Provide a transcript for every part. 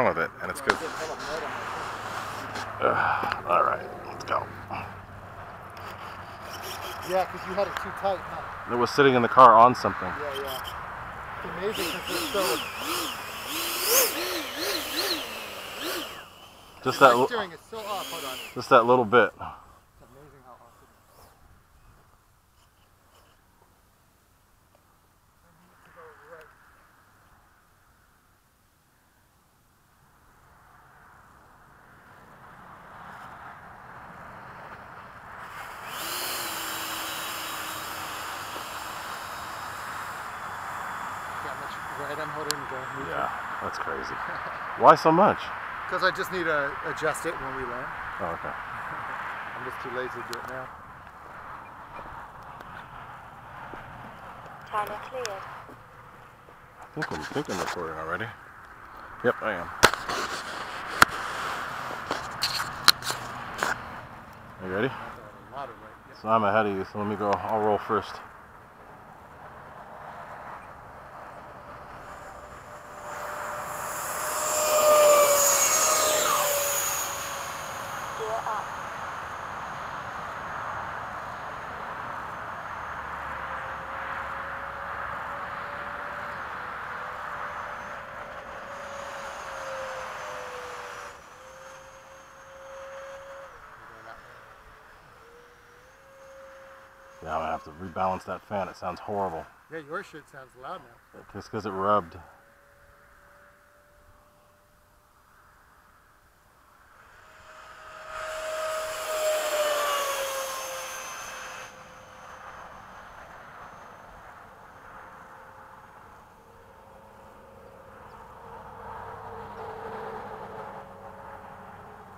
with it, and it's good. All right, let's go. Yeah, because you had it too tight, huh? It was sitting in the car on something. Yeah, yeah. It's amazing because it's so... Just that. My steering is so off. Hold on. Just that little bit. It's amazing how off it is. I need to go right. See how much right I'm holding to go. Yeah, that's crazy. Why so much? Because I just need to adjust it when we land. Oh, okay. I'm just too lazy to do it now. Timer cleared. I think I'm recording already. Yep, I am. Are you ready? A lot of weight. Yep. So I'm ahead of you, so let me go. I'll roll first. Gear up. Yeah, I'm gonna have to rebalance that fan. It sounds horrible. Yeah, your shit sounds loud now. Just because it rubbed.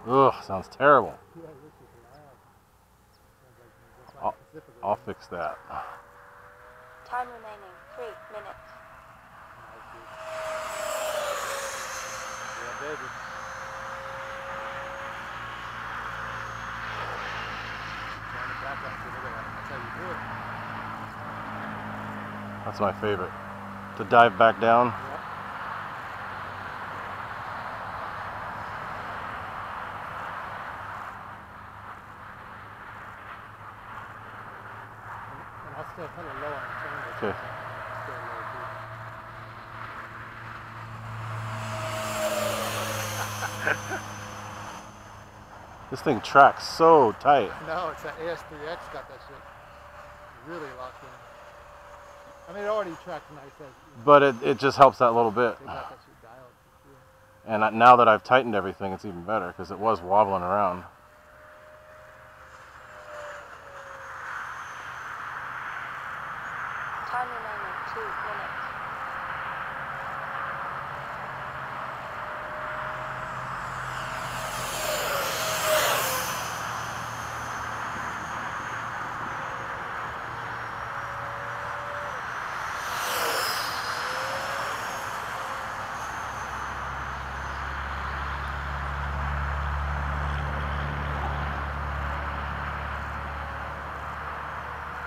Ugh, sounds terrible. Yeah, yours is loud. Sounds like I'll fix that. Time remaining 3 minutes. Yeah, baby. Turn it back up. Look at that. That's how you do it. That's my favorite. To dive back down. Yep. And I'll stay kind of low on the triangle. Okay. Stay low too. This thing tracks so tight. No, it's that AS3X got that shit really locked in. I mean, it already tracked nice. But it just helps that little bit. They got that shit dialed. And now that I've tightened everything, it's even better because it was wobbling around. Time remaining 2 minutes.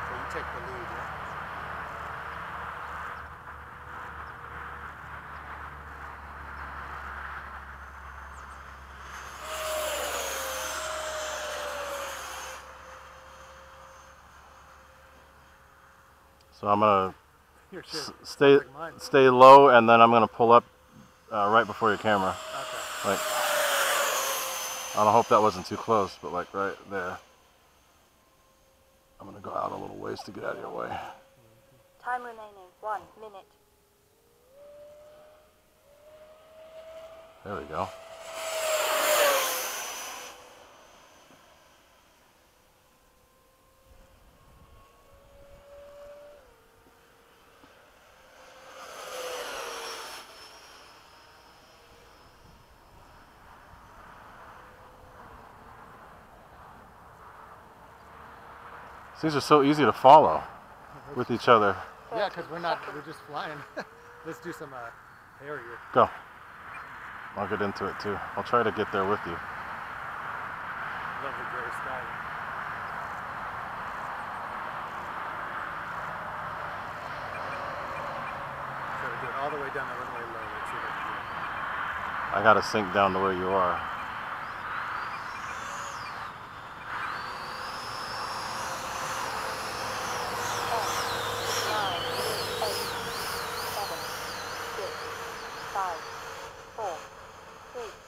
So you take the lead, yeah? So I'm gonna Your shit. stay low, and then I'm gonna pull up right before your camera. Okay. Like, I don't hope that wasn't too close, but like right there. I'm gonna go out a little ways to get out of your way. Time remaining 1 minute. There we go. These are so easy to follow with each other. Yeah, because we're just flying. Let's do some Harrier. Go. I'll get into it too. I'll try to get there with you. Lovely gray sky. So we do it all the way down the runway low. Let's see what we do. I gotta sink down to where you are.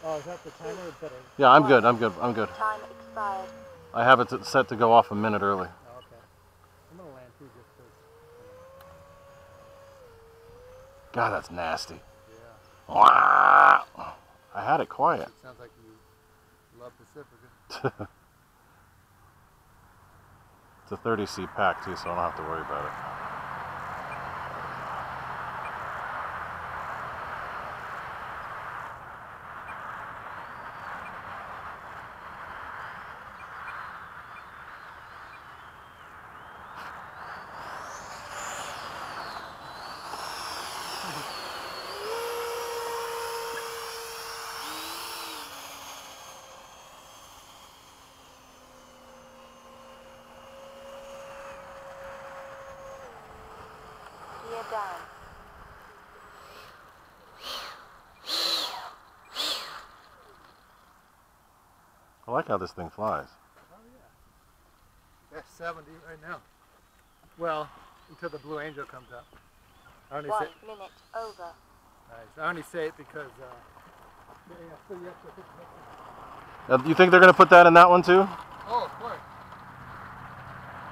Oh, is that the timer? Yeah, I'm good. I'm good. I'm good. Time expired. I have it set to go off a minute early. Oh, okay. I'm gonna land too just because. God, that's nasty. Yeah. Wah! I had it quiet. It sounds like you love Pacifica. It's a 30C pack too, so I don't have to worry about it. Gear down. I like how this thing flies. Oh yeah. That's 70 right now. Well, until the Blue Angel comes up. I only 1 say, minute over. nice. I only say it because You think they're gonna put that in that one too? oh, of course.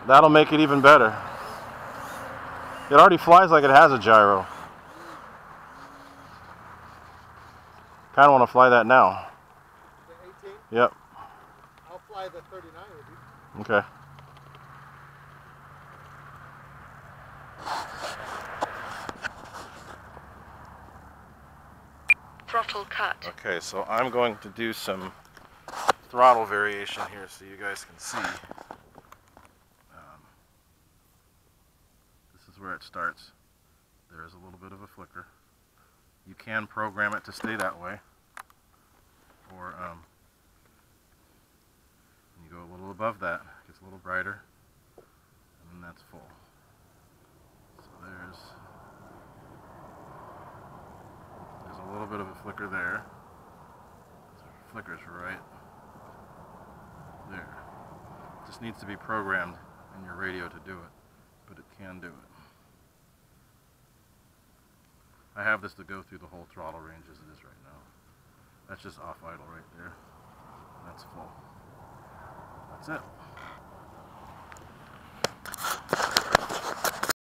That'll make it even better. It already flies like it has a gyro. Kind of want to fly that now. The 18? Yep. I'll fly the 39 with you. Okay. Throttle cut. Okay, so I'm going to do some throttle variation here so you guys can see. This is where it starts. There is a little bit of a flicker. You can program it to stay that way, or you go a little above that, it gets a little brighter, and then that's full. So there's a little bit of a flicker there. Flickers right there. It just needs to be programmed in your radio to do it, but it can do it. I have this to go through the whole throttle range as it is right now. That's just off idle right there. That's full. That's it.